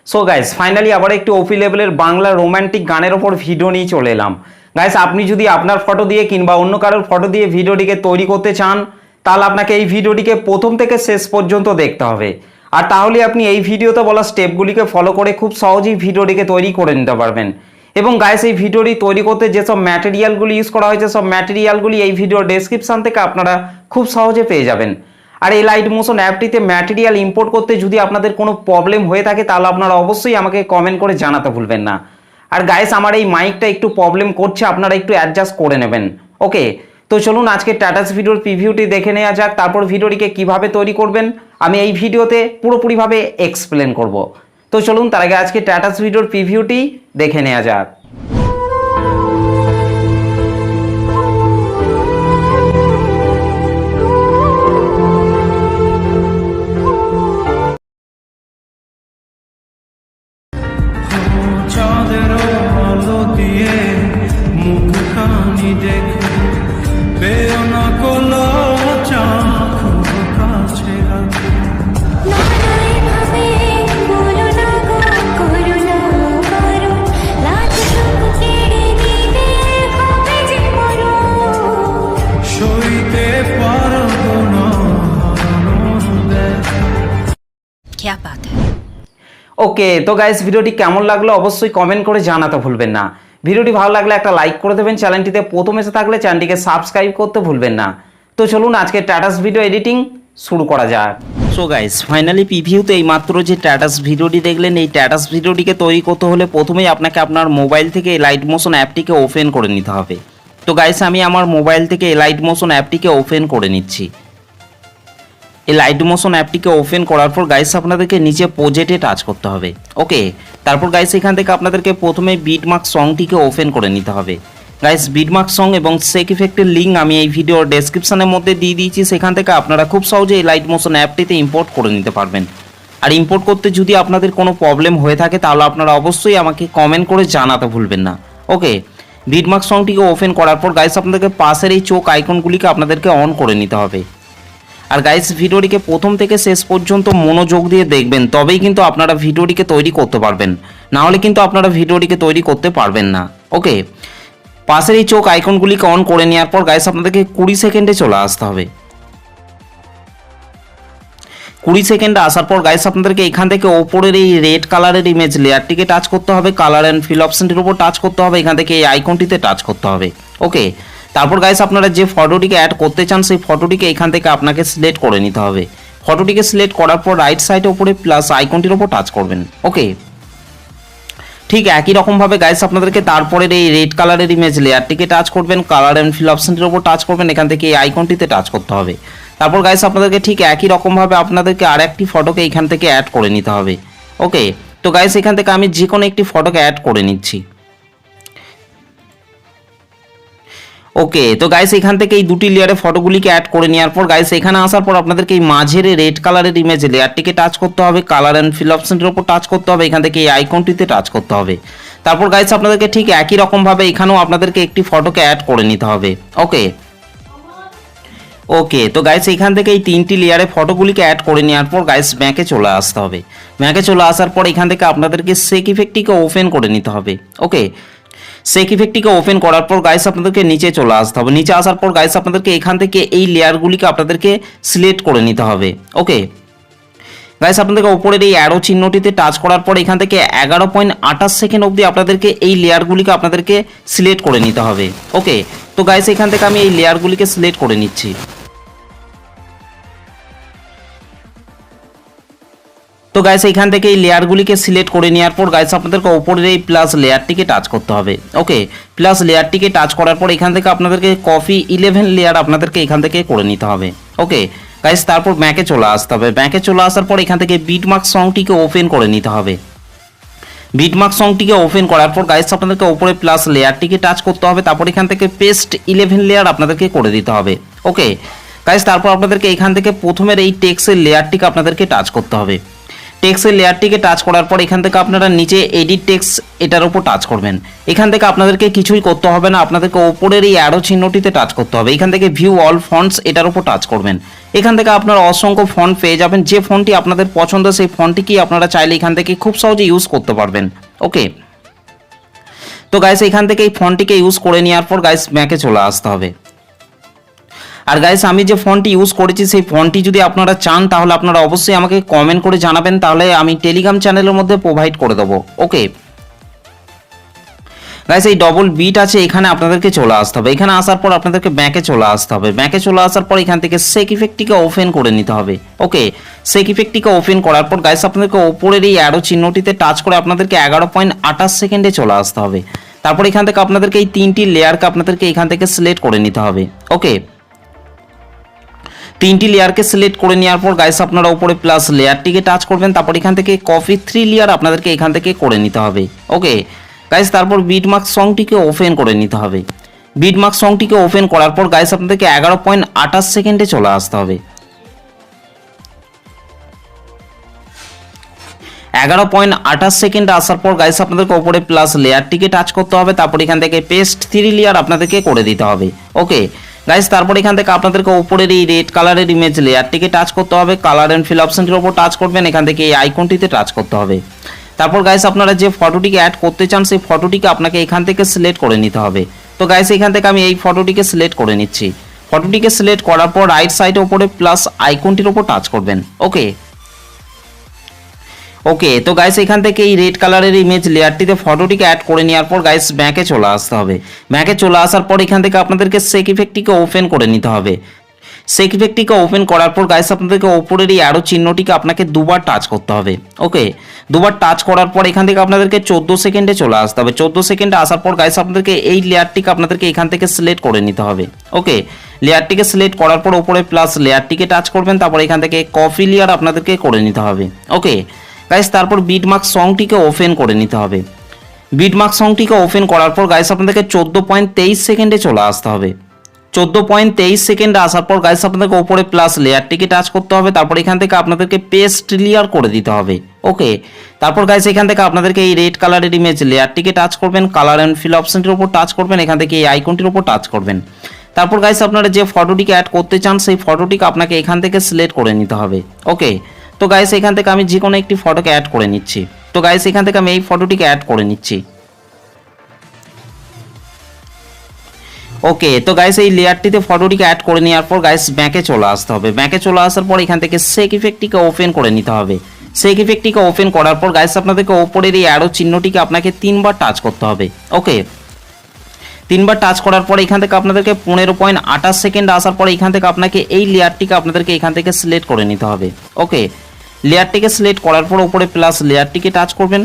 So guys finally আবার একটু ওপি লেভেলের বাংলা রোমান্টিক গানের ওপর ভিডিও নিয়ে চলে এলাম। গাইস আপনি যদি আপনার ফটো দিয়ে কিংবা অন্য কারোর ফটো দিয়ে ভিডিওটিকে তৈরি করতে চান তাহলে আপনাকে এই ভিডিওটিকে প্রথম থেকে শেষ পর্যন্ত দেখতে হবে। আর তাহলে আপনি এই ভিডিওতে বলা স্টেপগুলিকে ফলো করে খুব সহজেই ভিডিওটিকে তৈরি করে নিতে পারবেন। এবং গাইস এই ভিডিওটি তৈরি করতে যেসব ম্যাটেরিয়ালগুলি ইউজ করা হয়েছে সব ম্যাটেরিয়ালগুলি এই ভিডিওর ডেসক্রিপশন থেকে আপনারা খুব সহজে পেয়ে যাবেন। আর এই লাইট মোশন অ্যাপটিতে ম্যাটেরিয়াল ইম্পোর্ট করতে যদি আপনাদের কোনো প্রবলেম হয়ে থাকে তাহলে আপনারা অবশ্যই আমাকে কমেন্ট করে জানাতে ভুলবেন না। আর গাইস আমার এই মাইকটা একটু প্রবলেম করছে, আপনারা একটু অ্যাডজাস্ট করে নেবেন। ওকে, তো চলুন আজকে টাটাস ভিডিওর প্রিভিউটি দেখে নেওয়া যাক, তারপর ভিডিওটিকে কিভাবে তৈরি করবেন আমি এই ভিডিওতে পুরোপুরিভাবে এক্সপ্লেন করব। তো চলুন তার আগে আজকে টাটাস ভিডিওর প্রিভিউটি দেখে নেওয়া যাক। क्या बात है। ওকে, তো গাইস ভিডিওটি কেমন লাগলো অবশ্যই কমেন্ট করে জানাতে ভুলবেন না। ভিডিওটি ভালো লাগলে একটা লাইক করে দেবেন, চ্যানেলটিতে প্রথম এসে থাকলে চ্যানেলটিকে সাবস্ক্রাইব করতে ভুলবেন না। তো চলুন আজকে টাটাস ভিডিও এডিটিং শুরু করা যাক। সো গাইস ফাইনালি প্রিভিউতে এই মাত্র যে টাটাস ভিডিওটি দেখলেন, এই টাটাস ভিডিওটিকে তৈরি করতে হলে প্রথমেই আপনাকে আপনার মোবাইল থেকে এই লাইট মোশন অ্যাপটিকে ওপেন করে নিতে হবে। তো গাইস আমি আমার মোবাইল থেকে এই লাইট মোশন অ্যাপটিকে ওপেন করে নিচ্ছি। এই লাইট মোশন অ্যাপটিকে ওপেন করার পর গাইস আপনাদেরকে নিচে প্রজেক্টে টাচ করতে হবে। ওকে, তারপর গাইস এখান থেকে আপনাদেরকে প্রথমে বিটমার্ক সংটিকে ওপেন করে নিতে হবে। গাইস বিটমার্ক সং এবং সেক ইফেক্টের লিঙ্ক আমি এই ভিডিওর ডেসক্রিপশনের মধ্যে দিয়ে দিয়েছি, সেখান থেকে আপনারা খুব সহজে এই লাইট মোশন অ্যাপটিতে ইম্পোর্ট করে নিতে পারবেন। আর ইম্পোর্ট করতে যদি আপনাদের কোনো প্রবলেম হয়ে থাকে তাহলে আপনারা অবশ্যই আমাকে কমেন্ট করে জানাতে ভুলবেন না। ওকে, বিটমার্ক সংটিকে ওপেন করার পর গাইস আপনাদেরকে পাশের এই চোখ আইকনগুলিকে আপনাদেরকে অন করে নিতে হবে। আর গাইস ভিডিওটিকে প্রথম থেকে শেষ পর্যন্ত মনোযোগ দিয়ে দেখবেন, তবেই কিন্তু আপনারা ভিডিওটিকে তৈরি করতে পারবেন, না হলে কিন্তু আপনারা ভিডিওটিকে তৈরি করতে পারবেন না। ওকে, পাশের এই চোখ আইকনগুলিকে অন করে নেওয়ার পর গাইস আপনাদেরকে 20 সেকেন্ডে চলে আসতে হবে। 20 সেকেন্ডে আসার পর গাইস আপনাদেরকে এখান থেকে ওপরের এই রেড কালারের ইমেজ লেয়ারটিকে টাচ করতে হবে, কালার অ্যান্ড ফিল অপশনটির উপর টাচ করতে হবে, এখান থেকে এই আইকনটিতে টাচ করতে হবে। ওকে, তারপর গাইস আপনারা যে ফটোটিকে অ্যাড করতে চান সেই ফটোটিকে এখান থেকে আপনাকে সিলেক্ট করে নিতে হবে। ফটোটিকে সিলেক্ট করার পর রাইট সাইডে উপরে প্লাস আইকনটির উপর টাচ করবেন। ওকে, ঠিক একই রকমভাবে গাইস আপনাদেরকে তারপরের এই রেড কালারের ইমেজ লেয়ারটিকে টাচ করবেন, কালার অ্যান্ড ফিল অপশনটির উপর টাচ করবেন, এখান থেকে এই আইকনটিতে টাচ করতে হবে। তারপর গাইস আপনাদেরকে ঠিক একই রকমভাবে আপনাদেরকে আর একটি ফটোকে এখান থেকে অ্যাড করে নিতে হবে। ওকে, তো গাইস এখান থেকে আমি যে কোনো একটি ফটোকে অ্যাড করে নিচ্ছি। ওকে, তো গাইস এখান থেকে এই দুটি লেয়ারে ফটোগুলিকে অ্যাড করে নেওয়ার পর গাইস এখানে আসার পর আপনাদেরকে এই মাঝের রেড কালারের ইমেজ লেয়ারটিকে টাচ করতে হবে, কালার অ্যান্ড ফিল অপশনটির উপর টাচ করতে হবে, এখান থেকে এই আইকনটিতে টাচ করতে হবে। তারপর গাইস আপনাদেরকে ঠিক একই রকমভাবে এখানেও আপনাদেরকে একটি ফটোকে অ্যাড করে নিতে হবে। ওকে ওকে, তো গাইস এখান থেকে এই তিনটি লেয়ারে ফটোগুলিকে অ্যাড করে নেওয়ার পর গাইস ব্যাকে চলে আসতে হবে। ব্যাকে চলে আসার পর এখান থেকে আপনাদেরকে সেক ইফেক্টটিকে ওপেন করে নিতে হবে। ওকে, সেক ইফেক্টটিকে ওপেন করার পর গাইস আপনাদেরকে নিচে চলে আসতে হবে। নিচে আসার পর গাইস আপনাদেরকে এখান থেকে এই লেয়ারগুলিকে আপনাদেরকে সিলেক্ট করে নিতে হবে। ওকে গাইস আপনাদেরকে উপরের এই অ্যারো চিহ্নটিতে টাচ করার পর এখান থেকে 11.28 সেকেন্ড অবধি আপনাদেরকে এই লেয়ারগুলিকে আপনাদেরকে সিলেক্ট করে নিতে হবে। ওকে, তো গাইস এখান থেকে আমি এই লেয়ারগুলিকে সিলেক্ট করে নিচ্ছি। তো গাইস এখান থেকে এই লেয়ারগুলিকে সিলেক্ট করে নেওয়ার পর গাইস আপনাদেরকে উপরের এই প্লাস লেয়ারটিকে টাচ করতে হবে। ওকে, প্লাস লেয়ারটিকে টাচ করার পর এখান থেকে আপনাদেরকে কপি 11 লেয়ার আপনাদেরকে এখান থেকে করে নিতে হবে। ওকে গাইস, তারপর ব্যাকে চলে আসতে হবে। ব্যাকে চলে আসার পর এখান থেকে বিটমার্ক সংটিকে ওপেন করে নিতে হবে। বিটমার্ক সংটিকে ওপেন করার পর গাইস আপনাদেরকে উপরে প্লাস লেয়ারটিকে টাচ করতে হবে, তারপর এখান থেকে পেস্ট 11 লেয়ার আপনাদেরকে করে দিতে হবে। ওকে গাইস, তারপর আপনাদেরকে এখান থেকে প্রথমের এই টেক্সটের লেয়ারটিকে আপনাদেরকে টাচ করতে হবে। টেক্সটের লেয়ারটিকে টাচ করার পর এখান থেকে আপনারা নিচে এডিট টেক্সট এটার উপর টাচ করবেন। এখান থেকে আপনাদেরকে কিছুই করতে হবে না, আপনাদেরকে ওপরের এই অ্যারো চিহ্নটিতে টাচ করতে হবে। এখান থেকে ভিউ অল ফন্টস এটার উপর টাচ করবেন। এখান থেকে আপনারা অসংখ্য ফন্ট পেয়ে যাবেন, যে ফন্টটি আপনাদের পছন্দ সেই ফন্টটিকেই আপনারা চাইলে এখান থেকে খুব সহজে ইউজ করতে পারবেন। ওকে, তো গাইস এখান থেকে এই ফন্টটিকে ইউজ করে নেওয়ার পর গাইস ব্যাকে চলে আসতে হবে। আর গাইস আমি যে ফন্টটি ইউজ করেছি সেই ফন্টটি যদি আপনারা চান তাহলে আপনারা অবশ্যই আমাকে কমেন্ট করে জানাবেন, তাহলে আমি টেলিগ্রাম চ্যানেলের মধ্যে প্রোভাইড করে দেবো। ওকে গাইস, এই ডবল বিট আছে এখানে আপনাদেরকে চলে আসতে হবে। এখানে আসার পর আপনাদেরকে ব্যাকে চলে আসতে হবে। ব্যাকে চলে আসার পর এখান থেকে সেক ইফেক্টটিকে ওপেন করে নিতে হবে। ওকে, সেক ইফেক্টটিকে ওপেন করার পর গাইস আপনাদেরকে ওপরের এই অ্যারো চিহ্নটিতে টাচ করে আপনাদেরকে 11.28 সেকেন্ডে চলে আসতে হবে। তারপর এখান থেকে আপনাদেরকে এই তিনটি লেয়ারকে আপনাদেরকে এখান থেকে সিলেক্ট করে নিতে হবে। ওকে, তিনটি লেয়ারকে সিলেক্ট করে নেওয়ার পর গাইস আপনারা উপরে প্লাস লেয়ারটিকে টাচ করবেন। তারপর এখান থেকে কপি 3 লেয়ার আপনাদেরকে এখান থেকে করে নিতে হবে। ওকে গাইস, তারপর বিটমার্ক সংটিকে ওপেন করে নিতে হবে। বিটমার্ক সংটিকে ওপেন করার পর গাইস আপনাদেরকে 11.28 সেকেন্ডে চলে আসতে হবে। 11.28 সেকেন্ডে আসার পর গাইস আপনাদেরকে উপরে প্লাস লেয়ারটিকে টাচ করতে হবে। তারপর এখান থেকে পেস্ট 3 লেয়ার আপনাদেরকে করে দিতে হবে। ওকে গাইস, তারপর এখান থেকে আপনাদেরকে উপরের এই রেড কালারের ইমেজ লেয়ারটিকে টাচ করতে হবে। কালার এন্ড ফিল অপশনটির উপর টাচ করবেন। এখান থেকে এই আইকনটিতে টাচ করতে হবে। তারপর গাইস আপনারা যে ফটোটিকে অ্যাড করতে চান সেই ফটোটিকে আপনাকে এখান থেকে সিলেক্ট করে নিতে হবে। তো গাইস এখান থেকে আমি এই ফটোটিকে সিলেক্ট করে নিচ্ছি। ফটোটিকে সিলেক্ট করার পর রাইট সাইডে উপরে প্লাস আইকনটির উপর টাচ করবেন। ওকে, তো গাইস এখান থেকে এই রেড কালারের ইমেজ লেয়ারটিতে ফটোটিকে অ্যাড করে নেওয়ার পর গাইস ব্যাকে চলে আসতে হবে। ব্যাকে চলে আসার পর এখান থেকে আপনাদেরকে সেক ইফেক্টটিকে ওপেন করে নিতে হবে। সেক ইফেক্টটিকে ওপেন করার পর গাইস আপনাদেরকে ওপরের এই অ্যারো চিহ্নটিকে আপনাকে দুবার টাচ করতে হবে। ওকে, দুবার টাচ করার পর এখান থেকে আপনাদেরকে 14 সেকেন্ডে চলে আসতে হবে। 14 সেকেন্ডে আসার পর গাইস আপনাদেরকে এই লেয়ারটিকে আপনাদেরকে এখান থেকে সিলেক্ট করে নিতে হবে। ওকে, লেয়ারটিকে সিলেক্ট করার পর উপরে প্লাস লেয়ারটিকে টাচ করবেন। তারপর এখান থেকে কপি লেয়ার আপনাদেরকে করে নিতে হবে। ওকে গাইস, তারপর বিটমার্ক সংটিকে ওপেন করে নিতে হবে। বিটমার্ক সংটিকে ওপেন করার পর গাইস আপনাদেরকে 14.23 সেকেন্ডে চলে আসতে হবে। 14.23 সেকেন্ডে আসার পর গাইস আপনাদেরকে উপরে প্লাস লেয়ারটিকে টাচ করতে হবে। তারপর এখান থেকে আপনাদেরকে পেস্ট লেয়ার করে দিতে হবে। ওকে, তারপর গাইস এখান থেকে আপনাদেরকে এই রেড কালারের ইমেজ লেয়ারটিকে টাচ করবেন। কালার এন্ড ফিল অপশনটির উপর টাচ করবেন। এখান থেকে এই আইকনটির উপর টাচ করবেন। তারপর গাইস আপনারা যে ফটোটিকে অ্যাড করতে চান সেই ফটোটিকে আপনাকে এখান থেকে সিলেক্ট করে নিতে হবে। ওকে, তো গাইস এখান থেকে আমি যে কোনো একটি ফটোকে অ্যাড করে নিচ্ছি। তো গাইস এখান থেকে আমি এই ফটোটিকে অ্যাড করে নিচ্ছি। ওকে, তো গাইস এই লেয়ারটিতে ফটোটিকে অ্যাড করে নেওয়ার পর গাইস ব্যাকে চলে আসতে হবে। ব্যাকে চলে আসার পর এখান থেকে সেক ইফেক্টটিকে ওপেন করে নিতে হবে। সেক ইফেক্টটিকে ওপেন করার পর গাইস আপনাদেরকে ওপরের এই অ্যারো চিহ্নটিকে আপনাকে 3 বার টাচ করতে হবে। ওকে, 3 বার টাচ করার পর এখান থেকে আপনাদেরকে 15.28 সেকেন্ড আসার পর এখান থেকে আপনাকে এই লেয়ারটিকে আপনাদেরকে এখান থেকে সিলেক্ট করে নিতে হবে। ওকে, লেয়ারটিকে সিলেক্ট করার পর উপরে প্লাস লেয়ারটিকে টাচ করবেন।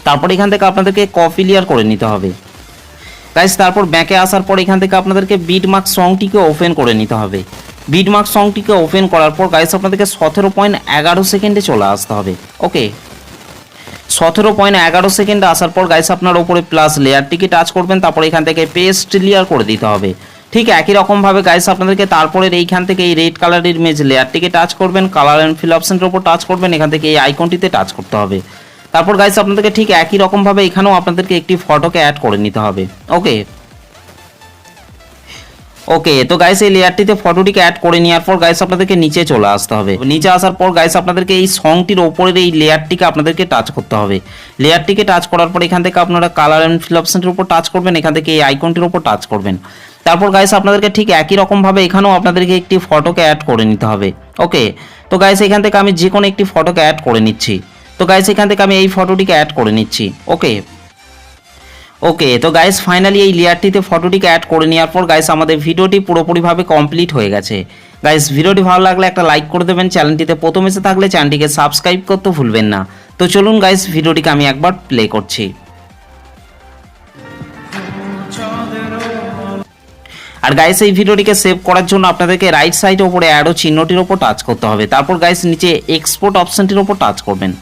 তারপর এখান থেকে আপনাদেরকে কপি লেয়ার করে নিতে হবে। গাইস তারপর ব্যাকে আসার পর এখান থেকে আপনাদেরকে বিটমার্ক সংটিকে ওপেন করে নিতে হবে। বিটমার্ক সংটিকে ওপেন করার পর গাইস আপনাদেরকে 17.11 সেকেন্ডে চলে আসতে হবে। ওকে, 17.11 সেকেন্ডে আসার পর গাইস আপনার উপরে প্লাস লেয়ারটিকে টাচ করবেন। তারপর এখান থেকে পেস্ট লেয়ার করে দিতে হবে। ঠিক একই রকমভাবে গাইস আপনাদেরকে তারপরের এইখান থেকে এই রেড কালারের ইমেজ লেয়ারটিকে টাচ করবেন। কালার অ্যান্ড ফিল অপশনের উপর টাচ করবেন। এখান থেকে এই আইকনটিতে টাচ করতে হবে। তারপর গাইস আপনাদেরকে ঠিক একই রকমভাবে এখানেও আপনাদেরকে একটি ফটোকে অ্যাড করে নিতে হবে। ওকে, তো গাইস এই লেয়ারটিতে ফটোটিকে অ্যাড করে নেওয়ার পর গাইস আপনাদেরকে নিচে চলে আসতে হবে। নিচে আসার পর গাইস আপনাদেরকে এই সংটির ওপরের এই লেয়ারটিকে আপনাদেরকে টাচ করতে হবে। লেয়ারটিকে টাচ করার পর এখান থেকে আপনারা কালার অ্যান্ড ফিল অপশনের উপর টাচ করবেন। এখান থেকে এই আইকনটির উপর টাচ করবেন। তারপর গাইস আপনাদেরকে ঠিক একই রকমভাবে এখানেও আপনাদেরকে একটি ফটোকে অ্যাড করে নিতে হবে। ওকে, তো গাইস এখান থেকে আমি যে কোনো একটি ফটোকে অ্যাড করে নিচ্ছি। তো গাইস এখান থেকে আমি এই ফটোটিকে অ্যাড করে নিচ্ছি। ওকে, তো গাইস ফাইনালি এই লেয়ারটিতে ফটোটিকে অ্যাড করে নেওয়ার পর গাইস আমাদের ভিডিওটি পুরোপুরিভাবে কমপ্লিট হয়ে গেছে। গাইস ভিডিওটি ভালো লাগলে একটা লাইক করে দেবেন। চ্যানেলটিতে প্রথম এসে থাকলে চ্যানেলটিকে সাবস্ক্রাইব করতে ভুলবেন না। তো চলুন গাইস ভিডিওটিকে আমি একবার প্লে করছি। আর গাইস এই ভিডিওটিকে সেভ করার জন্য আপনাদেরকে রাইট সাইডে উপরে অ্যারো চিহ্নটির উপর টাচ করতে হবে। তারপর গাইস নিচে এক্সপোর্ট অপশনটির উপর টাচ করবেন।